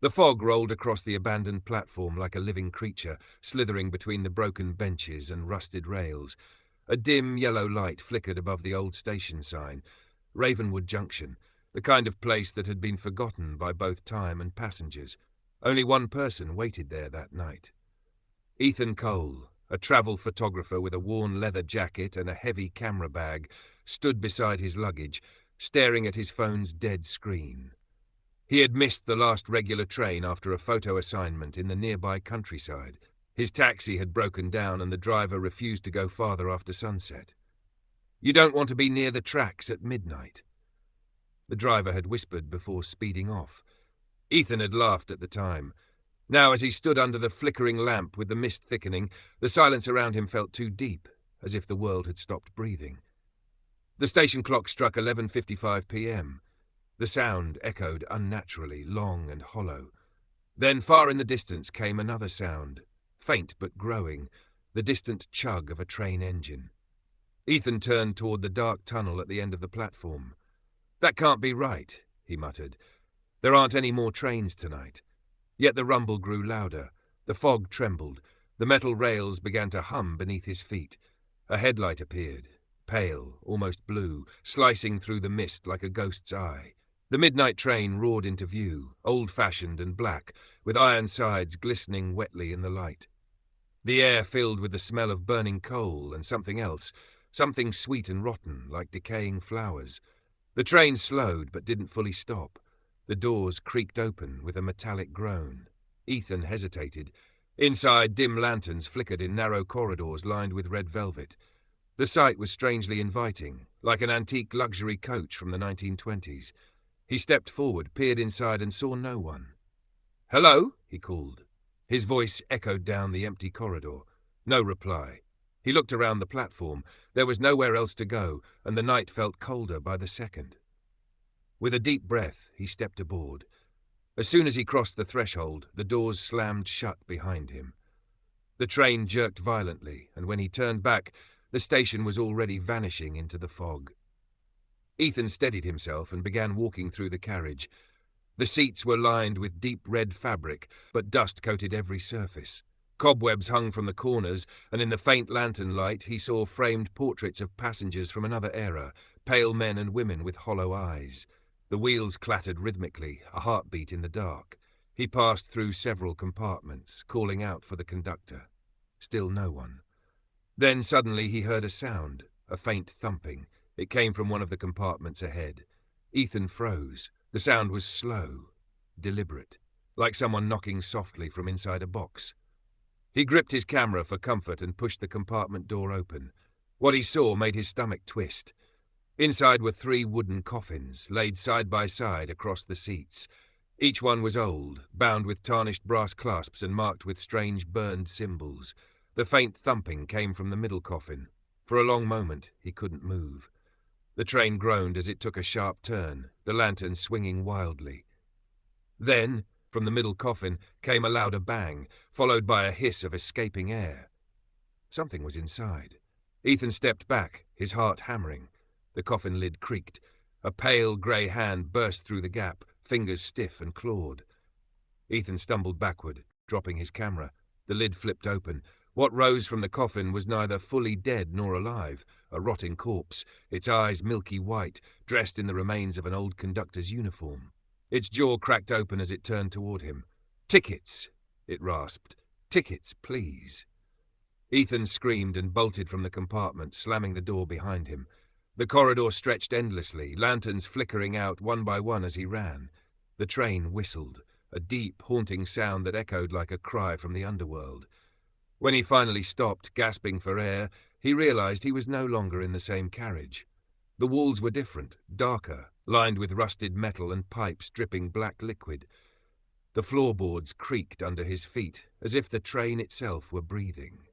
The fog rolled across the abandoned platform like a living creature, slithering between the broken benches and rusted rails. A dim yellow light flickered above the old station sign, Ravenwood Junction, the kind of place that had been forgotten by both time and passengers. Only one person waited there that night. Ethan Cole, a travel photographer with a worn leather jacket and a heavy camera bag, stood beside his luggage, staring at his phone's dead screen. He had missed the last regular train after a photo assignment in the nearby countryside. His taxi had broken down and the driver refused to go farther after sunset. "You don't want to be near the tracks at midnight." The driver had whispered before speeding off. Ethan had laughed at the time. Now, as he stood under the flickering lamp with the mist thickening, the silence around him felt too deep, as if the world had stopped breathing. The station clock struck 11:55 p.m. The sound echoed unnaturally, long and hollow. Then, far in the distance, came another sound, faint but growing, the distant chug of a train engine. Ethan turned toward the dark tunnel at the end of the platform. "That can't be right," he muttered. "There aren't any more trains tonight." Yet the rumble grew louder. The fog trembled. The metal rails began to hum beneath his feet. A headlight appeared, pale, almost blue, slicing through the mist like a ghost's eye. The midnight train roared into view, old-fashioned and black, with iron sides glistening wetly in the light. The air filled with the smell of burning coal and something else, something sweet and rotten, like decaying flowers. The train slowed but didn't fully stop. The doors creaked open with a metallic groan. Ethan hesitated. Inside, dim lanterns flickered in narrow corridors lined with red velvet. The sight was strangely inviting, like an antique luxury coach from the 1920s. He stepped forward, peered inside, and saw no one. "Hello?" he called. His voice echoed down the empty corridor. No reply. He looked around the platform. There was nowhere else to go, and the night felt colder by the second. With a deep breath, he stepped aboard. As soon as he crossed the threshold, the doors slammed shut behind him. The train jerked violently, and when he turned back, the station was already vanishing into the fog. Ethan steadied himself and began walking through the carriage. The seats were lined with deep red fabric, but dust coated every surface. Cobwebs hung from the corners, and in the faint lantern light he saw framed portraits of passengers from another era, pale men and women with hollow eyes. The wheels clattered rhythmically, a heartbeat in the dark. He passed through several compartments, calling out for the conductor. Still no one. Then suddenly he heard a sound, a faint thumping. It came from one of the compartments ahead. Ethan froze. The sound was slow, deliberate, like someone knocking softly from inside a box. He gripped his camera for comfort and pushed the compartment door open. What he saw made his stomach twist. Inside were 3 wooden coffins, laid side by side across the seats. Each one was old, bound with tarnished brass clasps and marked with strange burned symbols. The faint thumping came from the middle coffin. For a long moment, he couldn't move. The train groaned as it took a sharp turn, the lantern swinging wildly. Then, from the middle coffin, came a louder bang, followed by a hiss of escaping air. Something was inside. Ethan stepped back, his heart hammering. The coffin lid creaked. A pale grey hand burst through the gap, fingers stiff and clawed. Ethan stumbled backward, dropping his camera. The lid flipped open. What rose from the coffin was neither fully dead nor alive, a rotting corpse, its eyes milky white, dressed in the remains of an old conductor's uniform. Its jaw cracked open as it turned toward him. "Tickets," it rasped. "Tickets, please." Ethan screamed and bolted from the compartment, slamming the door behind him. The corridor stretched endlessly, lanterns flickering out one by one as he ran. The train whistled, a deep, haunting sound that echoed like a cry from the underworld. When he finally stopped, gasping for air, he realized he was no longer in the same carriage. The walls were different, darker, lined with rusted metal and pipes dripping black liquid. The floorboards creaked under his feet, as if the train itself were breathing.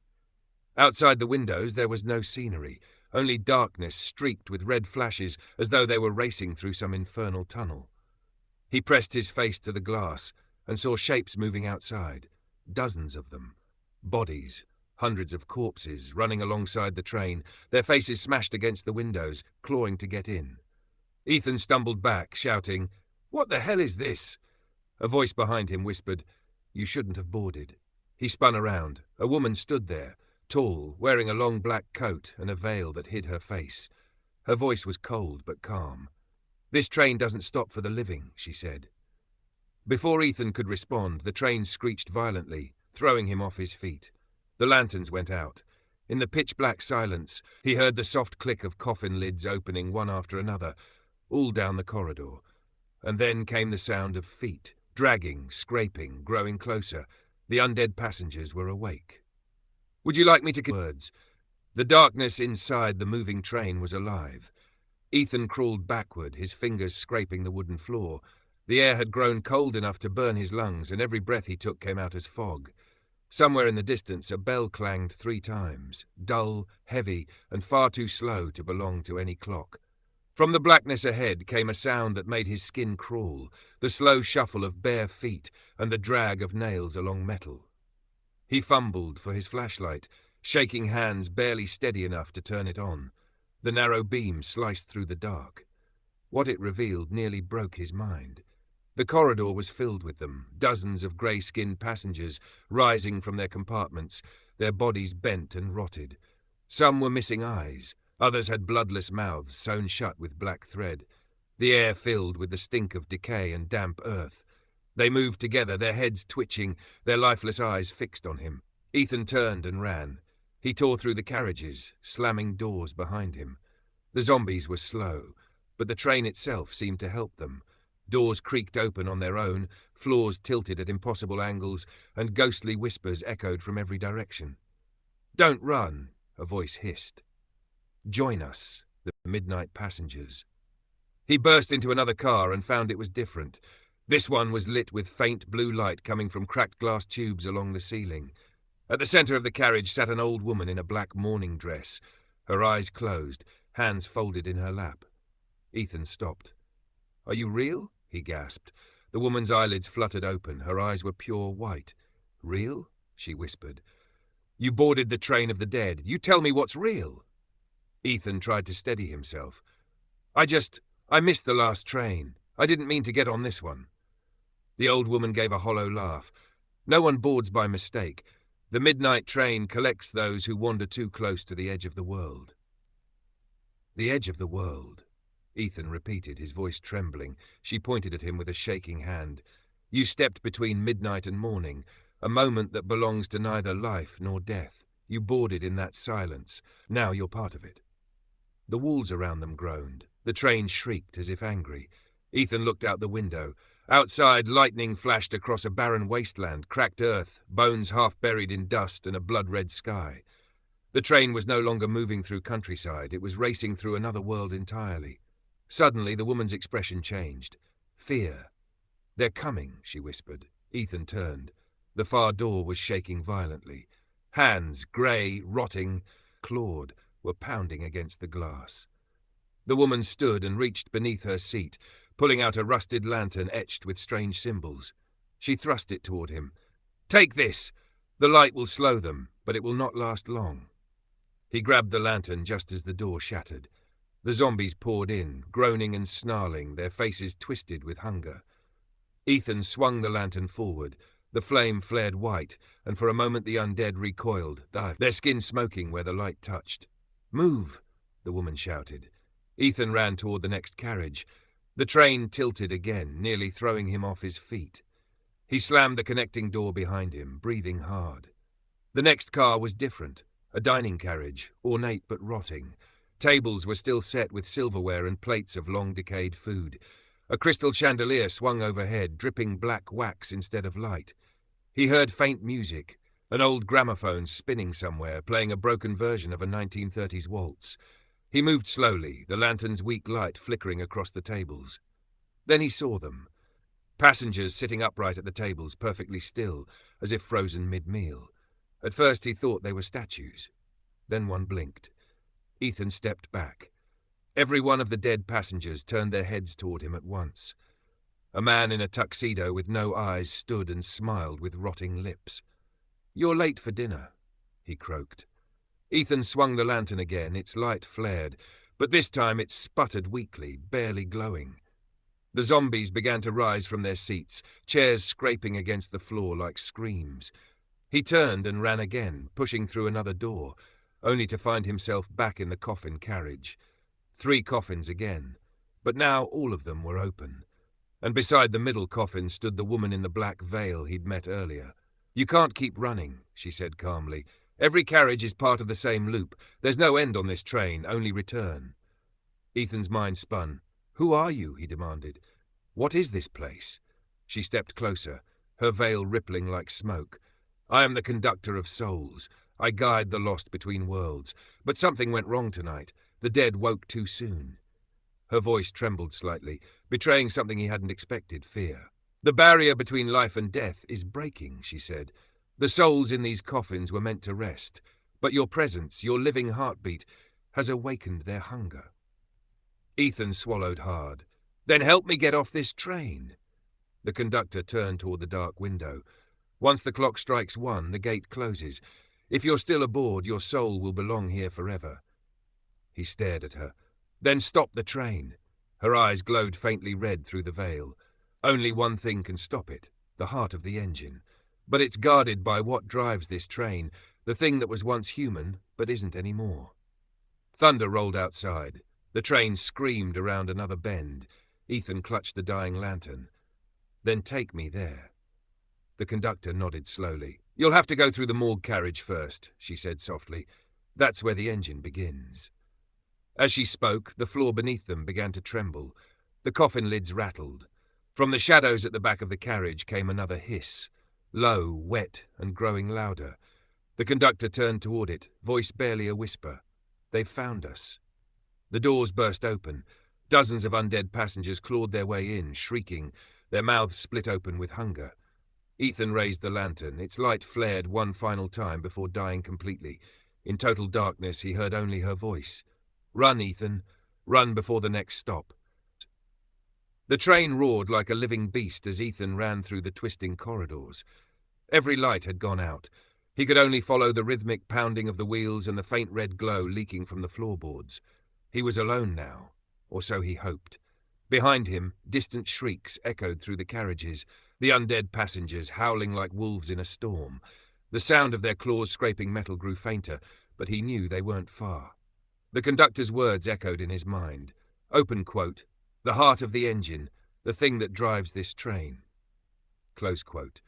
Outside the windows there was no scenery, only darkness streaked with red flashes as though they were racing through some infernal tunnel. He pressed his face to the glass and saw shapes moving outside, dozens of them. Bodies, hundreds of corpses running alongside the train, their faces smashed against the windows, clawing to get in. Ethan stumbled back, shouting, "What the hell is this?" A voice behind him whispered, "You shouldn't have boarded." He spun around. A woman stood there, tall, wearing a long black coat and a veil that hid her face. Her voice was cold but calm. "This train doesn't stop for the living," she said. Before Ethan could respond, the train screeched violently, throwing him off his feet. The lanterns went out. In the pitch-black silence, he heard the soft click of coffin lids opening one after another, all down the corridor. And then came the sound of feet, dragging, scraping, growing closer. The undead passengers were awake. "Would you like me to..." Words. The darkness inside the moving train was alive. Ethan crawled backward, his fingers scraping the wooden floor. The air had grown cold enough to burn his lungs, and every breath he took came out as fog. Somewhere in the distance, a bell clanged 3 times, dull, heavy, and far too slow to belong to any clock. From the blackness ahead came a sound that made his skin crawl, the slow shuffle of bare feet and the drag of nails along metal. He fumbled for his flashlight, shaking hands barely steady enough to turn it on. The narrow beam sliced through the dark. What it revealed nearly broke his mind. The corridor was filled with them, dozens of grey-skinned passengers rising from their compartments, their bodies bent and rotted. Some were missing eyes, others had bloodless mouths sewn shut with black thread. The air filled with the stink of decay and damp earth. They moved together, their heads twitching, their lifeless eyes fixed on him. Ethan turned and ran. He tore through the carriages, slamming doors behind him. The zombies were slow, but the train itself seemed to help them. Doors creaked open on their own, floors tilted at impossible angles, and ghostly whispers echoed from every direction. "Don't run," a voice hissed. "Join us, the midnight passengers." He burst into another car and found it was different. This one was lit with faint blue light coming from cracked glass tubes along the ceiling. At the center of the carriage sat an old woman in a black mourning dress, her eyes closed, hands folded in her lap. Ethan stopped. "Are you real?" he gasped. The woman's eyelids fluttered open, her eyes were pure white. "Real?" she whispered. "You boarded the train of the dead. You tell me what's real." Ethan tried to steady himself. I missed the last train. I didn't mean to get on this one." The old woman gave a hollow laugh. "No one boards by mistake. The midnight train collects those who wander too close to the edge of the world." "The edge of the world," Ethan repeated, his voice trembling. She pointed at him with a shaking hand. "You stepped between midnight and morning, a moment that belongs to neither life nor death. You boarded in that silence. Now you're part of it." The walls around them groaned. The train shrieked as if angry. Ethan looked out the window. Outside, lightning flashed across a barren wasteland, cracked earth, bones half buried in dust, and a blood-red sky. The train was no longer moving through countryside. It was racing through another world entirely. Suddenly, the woman's expression changed. Fear. "They're coming," she whispered. Ethan turned. The far door was shaking violently. Hands, grey, rotting, clawed, were pounding against the glass. The woman stood and reached beneath her seat, pulling out a rusted lantern etched with strange symbols. She thrust it toward him. "Take this! The light will slow them, but it will not last long." He grabbed the lantern just as the door shattered. The zombies poured in, groaning and snarling, their faces twisted with hunger. Ethan swung the lantern forward. The flame flared white, and for a moment the undead recoiled, their skin smoking where the light touched. "Move!" the woman shouted. Ethan ran toward the next carriage. The train tilted again, nearly throwing him off his feet. He slammed the connecting door behind him, breathing hard. The next car was different, a dining carriage, ornate but rotting. Tables were still set with silverware and plates of long-decayed food. A crystal chandelier swung overhead, dripping black wax instead of light. He heard faint music, an old gramophone spinning somewhere, playing a broken version of a 1930s waltz. He moved slowly, the lantern's weak light flickering across the tables. Then he saw them. Passengers sitting upright at the tables, perfectly still, as if frozen mid-meal. At first he thought they were statues. Then one blinked. Ethan stepped back. Every one of the dead passengers turned their heads toward him at once. A man in a tuxedo with no eyes stood and smiled with rotting lips. "You're late for dinner," he croaked. Ethan swung the lantern again, its light flared, but this time it sputtered weakly, barely glowing. The zombies began to rise from their seats, chairs scraping against the floor like screams. He turned and ran again, pushing through another door, only to find himself back in the coffin carriage. 3 coffins again, but now all of them were open. And beside the middle coffin stood the woman in the black veil he'd met earlier. "You can't keep running," she said calmly. "Every carriage is part of the same loop. There's no end on this train, only return." Ethan's mind spun. "Who are you?" he demanded. "What is this place?" She stepped closer, her veil rippling like smoke. "I am the conductor of souls. I guide the lost between worlds. But something went wrong tonight. The dead woke too soon." Her voice trembled slightly, betraying something he hadn't expected, fear. "The barrier between life and death is breaking," she said. "The souls in these coffins were meant to rest, but your presence, your living heartbeat, has awakened their hunger." Ethan swallowed hard. "Then help me get off this train." The conductor turned toward the dark window. "Once the clock strikes 1, the gate closes. If you're still aboard, your soul will belong here forever." He stared at her. "Then stop the train." Her eyes glowed faintly red through the veil. "Only one thing can stop it, the heart of the engine. But it's guarded by what drives this train, the thing that was once human, but isn't anymore." Thunder rolled outside. The train screamed around another bend. Ethan clutched the dying lantern. "Then take me there." The conductor nodded slowly. "You'll have to go through the morgue carriage first," she said softly. "That's where the engine begins." As she spoke, the floor beneath them began to tremble. The coffin lids rattled. From the shadows at the back of the carriage came another hiss, low, wet, and growing louder. The conductor turned toward it, voice barely a whisper. "They've found us." The doors burst open. Dozens of undead passengers clawed their way in, shrieking, their mouths split open with hunger. Ethan raised the lantern. Its light flared one final time before dying completely. In total darkness, he heard only her voice. "Run, Ethan. Run before the next stop." The train roared like a living beast as Ethan ran through the twisting corridors. Every light had gone out. He could only follow the rhythmic pounding of the wheels and the faint red glow leaking from the floorboards. He was alone now, or so he hoped. Behind him, distant shrieks echoed through the carriages, the undead passengers howling like wolves in a storm. The sound of their claws scraping metal grew fainter, but he knew they weren't far. The conductor's words echoed in his mind. Open quote, "The heart of the engine, the thing that drives this train." Close quote.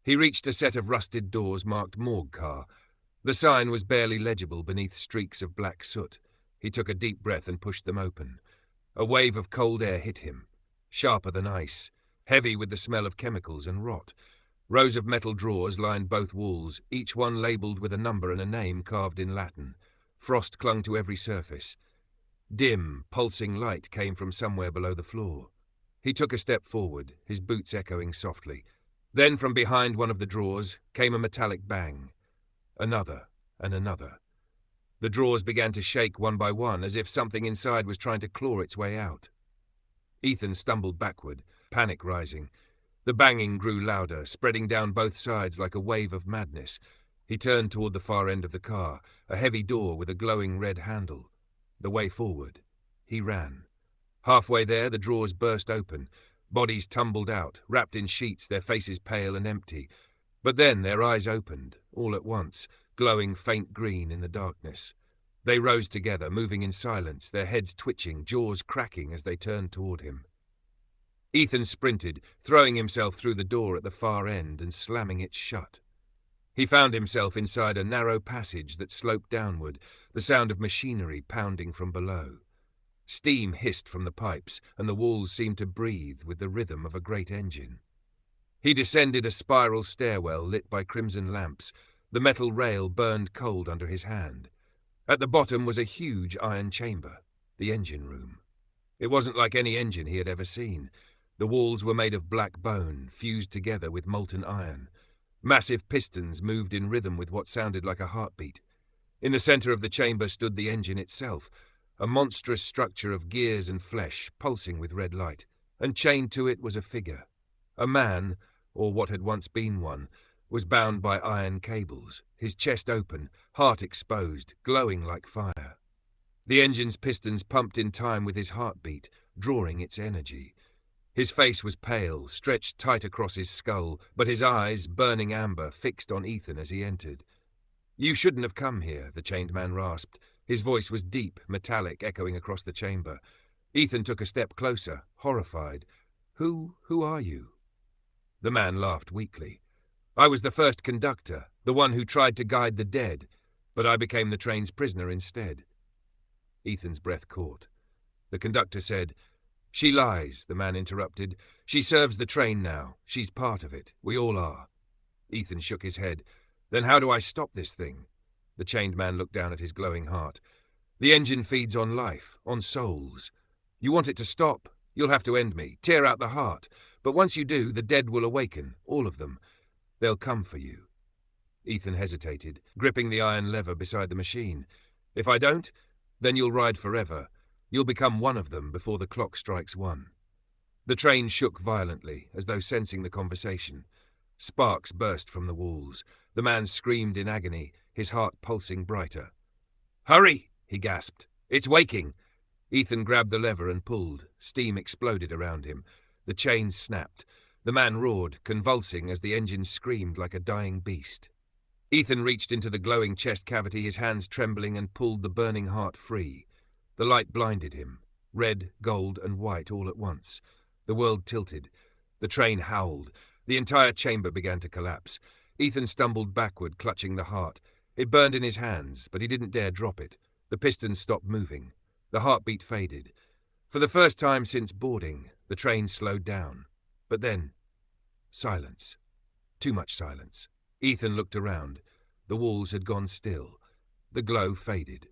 He reached a set of rusted doors marked morgue car. The sign was barely legible beneath streaks of black soot. He took a deep breath and pushed them open. A wave of cold air hit him, sharper than ice, heavy with the smell of chemicals and rot. Rows of metal drawers lined both walls, each one labelled with a number and a name carved in Latin. Frost clung to every surface. Dim, pulsing light came from somewhere below the floor. He took a step forward, his boots echoing softly. Then from behind one of the drawers came a metallic bang. Another and another. The drawers began to shake one by one, as if something inside was trying to claw its way out. Ethan stumbled backward, panic rising. The banging grew louder, spreading down both sides like a wave of madness. He turned toward the far end of the car, a heavy door with a glowing red handle. The way forward. He ran. Halfway there, the drawers burst open. Bodies tumbled out, wrapped in sheets, their faces pale and empty. But then their eyes opened, all at once, glowing faint green in the darkness. They rose together, moving in silence, their heads twitching, jaws cracking as they turned toward him. Ethan sprinted, throwing himself through the door at the far end and slamming it shut. He found himself inside a narrow passage that sloped downward, the sound of machinery pounding from below. Steam hissed from the pipes, and the walls seemed to breathe with the rhythm of a great engine. He descended a spiral stairwell lit by crimson lamps. The metal rail burned cold under his hand. At the bottom was a huge iron chamber, the engine room. It wasn't like any engine he had ever seen. The walls were made of black bone, fused together with molten iron. Massive pistons moved in rhythm with what sounded like a heartbeat. In the center of the chamber stood the engine itself, a monstrous structure of gears and flesh, pulsing with red light, and chained to it was a figure. A man, or what had once been one, was bound by iron cables, his chest open, heart exposed, glowing like fire. The engine's pistons pumped in time with his heartbeat, drawing its energy. His face was pale, stretched tight across his skull, but his eyes, burning amber, fixed on Ethan as he entered. "You shouldn't have come here," the chained man rasped. His voice was deep, metallic, echoing across the chamber. Ethan took a step closer, horrified. Who are you?" The man laughed weakly. "I was the first conductor, the one who tried to guide the dead, but I became the train's prisoner instead." Ethan's breath caught. The conductor said, "She lies," the man interrupted. "She serves the train now. She's part of it. We all are." Ethan shook his head. "Then how do I stop this thing?" The chained man looked down at his glowing heart. "The engine feeds on life, on souls. You want it to stop? You'll have to end me, tear out the heart. But once you do, the dead will awaken, all of them. They'll come for you." Ethan hesitated, gripping the iron lever beside the machine. "If I don't, then you'll ride forever. You'll become one of them before the clock strikes 1. The train shook violently, as though sensing the conversation. Sparks burst from the walls. The man screamed in agony, his heart pulsing brighter. "Hurry!" he gasped. "It's waking!" Ethan grabbed the lever and pulled. Steam exploded around him. The chain snapped. The man roared, convulsing as the engine screamed like a dying beast. Ethan reached into the glowing chest cavity, his hands trembling, and pulled the burning heart free. The light blinded him. Red, gold, and white all at once. The world tilted. The train howled. The entire chamber began to collapse. Ethan stumbled backward, clutching the heart. It burned in his hands, but he didn't dare drop it. The pistons stopped moving. The heartbeat faded. For the first time since boarding, the train slowed down. But then, silence. Too much silence. Ethan looked around. The walls had gone still. The glow faded.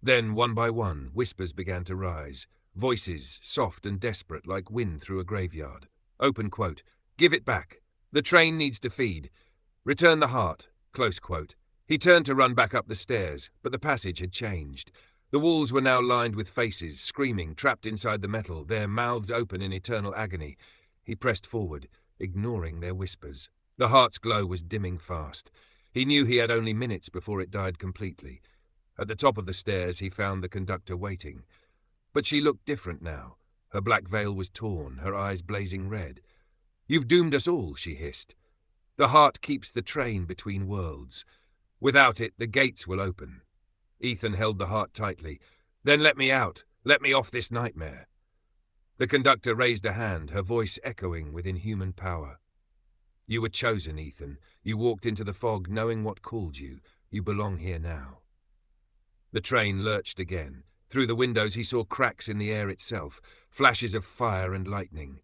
Then, one by one, whispers began to rise. Voices, soft and desperate, like wind through a graveyard. Open quote. "Give it back. The train needs to feed. Return the heart." Close quote. He turned to run back up the stairs, but the passage had changed. The walls were now lined with faces, screaming, trapped inside the metal, their mouths open in eternal agony. He pressed forward, ignoring their whispers. The heart's glow was dimming fast. He knew he had only minutes before it died completely. At the top of the stairs, he found the conductor waiting. But she looked different now. Her black veil was torn, her eyes blazing red. "You've doomed us all," she hissed. "The heart keeps the train between worlds. Without it, the gates will open." Ethan held the heart tightly. "Then let me out. Let me off this nightmare." The conductor raised a hand, her voice echoing with inhuman power. "You were chosen, Ethan. You walked into the fog knowing what called you. You belong here now." The train lurched again. Through the windows he saw cracks in the air itself, flashes of fire and lightning.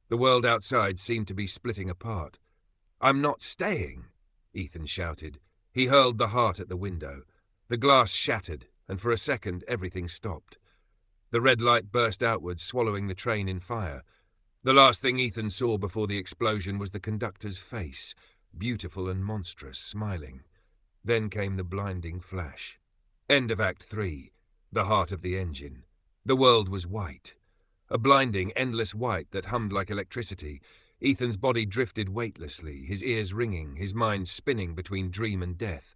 The world outside seemed to be splitting apart. "I'm not staying!" Ethan shouted. He hurled the heart at the window. The glass shattered, and for a second everything stopped. The red light burst outwards, swallowing the train in fire. The last thing Ethan saw before the explosion was the conductor's face, beautiful and monstrous, smiling. Then came the blinding flash. End of Act 3. The heart of the engine. The world was white. A blinding, endless white that hummed like electricity. Ethan's body drifted weightlessly, his ears ringing, his mind spinning between dream and death.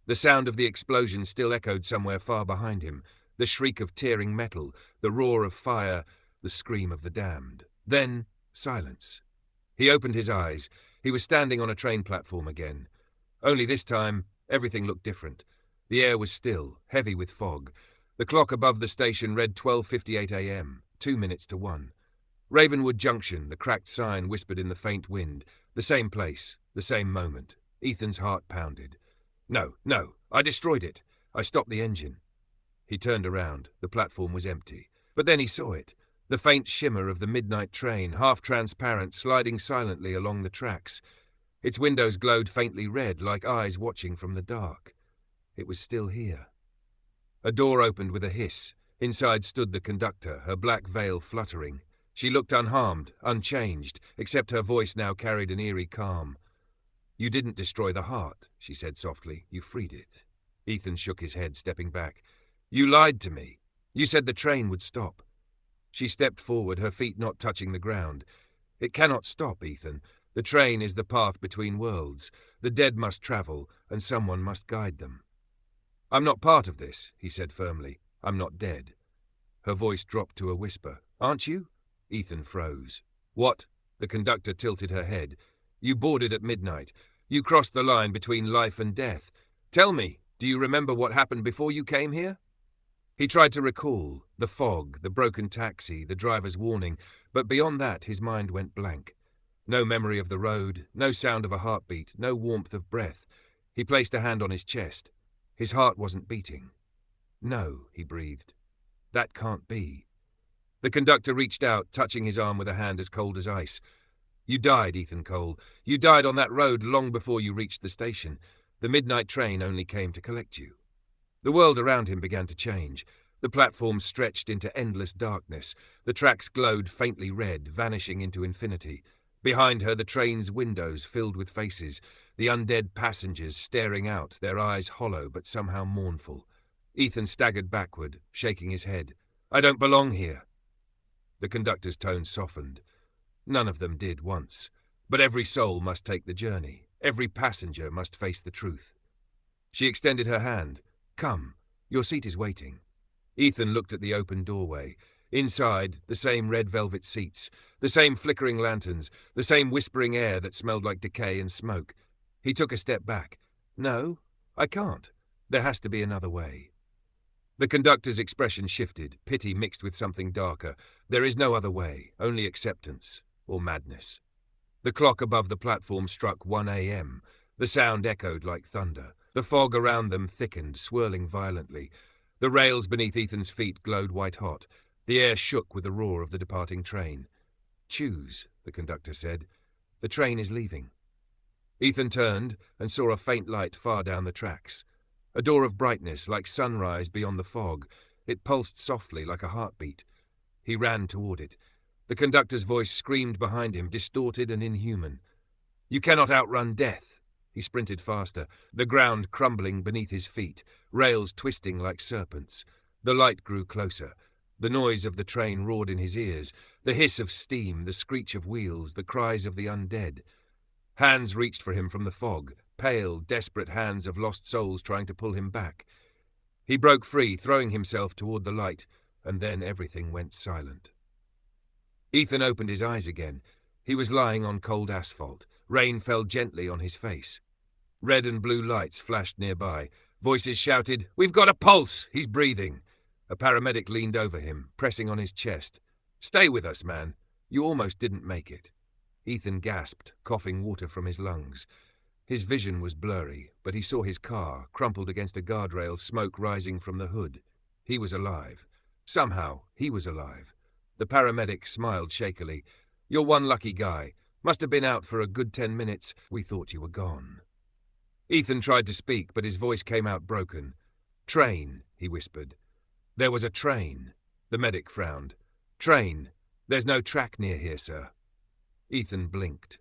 The sound of the explosion still echoed somewhere far behind him. The shriek of tearing metal, the roar of fire, the scream of the damned. Then, silence. He opened his eyes. He was standing on a train platform again. Only this time, everything looked different. The air was still, heavy with fog. The clock above the station read 12:58 a.m., 2 minutes to 1. Ravenwood Junction, the cracked sign whispered in the faint wind. The same place, the same moment. Ethan's heart pounded. No, I destroyed it. I stopped the engine." He turned around. The platform was empty. But then he saw it. The faint shimmer of the midnight train, half transparent, sliding silently along the tracks. Its windows glowed faintly red, like eyes watching from the dark. It was still here. A door opened with a hiss. Inside stood the conductor, her black veil fluttering. She looked unharmed, unchanged, except her voice now carried an eerie calm. "You didn't destroy the heart," she said softly. "You freed it." Ethan shook his head, stepping back. "You lied to me. You said the train would stop." She stepped forward, her feet not touching the ground. "It cannot stop, Ethan. The train is the path between worlds. The dead must travel, and someone must guide them." "I'm not part of this," he said firmly. "I'm not dead." Her voice dropped to a whisper. "Aren't you?" Ethan froze. What? The conductor tilted her head. You boarded at midnight. You crossed the line between life and death. Tell me, do you remember what happened before you came here? He tried to recall the fog, the broken taxi, the driver's warning, but beyond that his mind went blank. No memory of the road, no sound of a heartbeat, no warmth of breath. He placed a hand on his chest. His heart wasn't beating. No, he breathed. That can't be. The conductor reached out, touching his arm with a hand as cold as ice. You died, Ethan Cole. You died on that road long before you reached the station. The midnight train only came to collect you. The world around him began to change. The platform stretched into endless darkness. The tracks glowed faintly red, vanishing into infinity. Behind her, the train's windows filled with faces, the undead passengers staring out, their eyes hollow but somehow mournful. Ethan staggered backward, shaking his head. I don't belong here. The conductor's tone softened. None of them did once. But every soul must take the journey. Every passenger must face the truth. She extended her hand. Come, your seat is waiting. Ethan looked at the open doorway. Inside, the same red velvet seats, the same flickering lanterns, the same whispering air that smelled like decay and smoke. He took a step back. No, I can't. There has to be another way. The conductor's expression shifted, pity mixed with something darker. There is no other way, only acceptance, or madness. The clock above the platform struck 1 a.m. The sound echoed like thunder. The fog around them thickened, swirling violently. The rails beneath Ethan's feet glowed white-hot. The air shook with the roar of the departing train. Choose, the conductor said. The train is leaving. Ethan turned and saw a faint light far down the tracks. A door of brightness, like sunrise beyond the fog. It pulsed softly like a heartbeat. He ran toward it. The conductor's voice screamed behind him, distorted and inhuman. You cannot outrun death. He sprinted faster, the ground crumbling beneath his feet, rails twisting like serpents. The light grew closer. The noise of the train roared in his ears, the hiss of steam, the screech of wheels, the cries of the undead. Hands reached for him from the fog, pale, desperate hands of lost souls trying to pull him back. He broke free, throwing himself toward the light, and then everything went silent. Ethan opened his eyes again. He was lying on cold asphalt. Rain fell gently on his face. Red and blue lights flashed nearby. Voices shouted, "We've got a pulse! He's breathing!" A paramedic leaned over him, pressing on his chest. "Stay with us, man. You almost didn't make it." Ethan gasped, coughing water from his lungs. His vision was blurry, but he saw his car, crumpled against a guardrail, smoke rising from the hood. He was alive. Somehow, he was alive. The paramedic smiled shakily. "You're one lucky guy. Must have been out for a good 10 minutes. We thought you were gone." Ethan tried to speak, but his voice came out broken. "Train," he whispered. "There was a train." The medic frowned. "Train. There's no track near here, sir." Ethan blinked.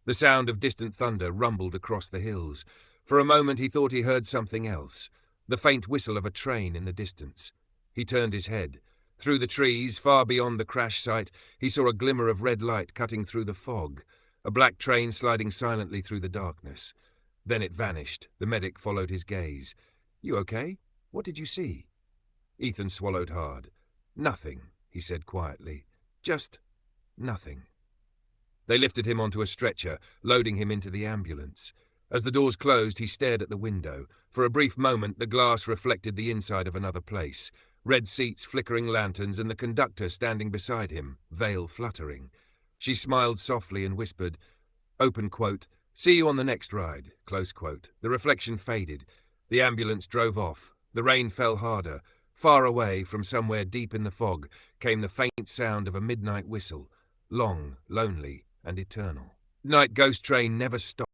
The sound of distant thunder rumbled across the hills. For a moment he thought he heard something else, the faint whistle of a train in the distance. He turned his head. Through the trees, far beyond the crash site, he saw a glimmer of red light cutting through the fog, a black train sliding silently through the darkness. Then it vanished. The medic followed his gaze. "You okay? What did you see?" Ethan swallowed hard. "Nothing," he said quietly. "Just nothing." They lifted him onto a stretcher, loading him into the ambulance. As the doors closed, he stared at the window. For a brief moment, the glass reflected the inside of another place. Red seats, flickering lanterns, and the conductor standing beside him, veil fluttering. She smiled softly and whispered, open quote, "See you on the next ride," close quote. The reflection faded. The ambulance drove off. The rain fell harder. Far away, from somewhere deep in the fog, came the faint sound of a midnight whistle, long, lonely, and eternal. Night ghost train never stopped.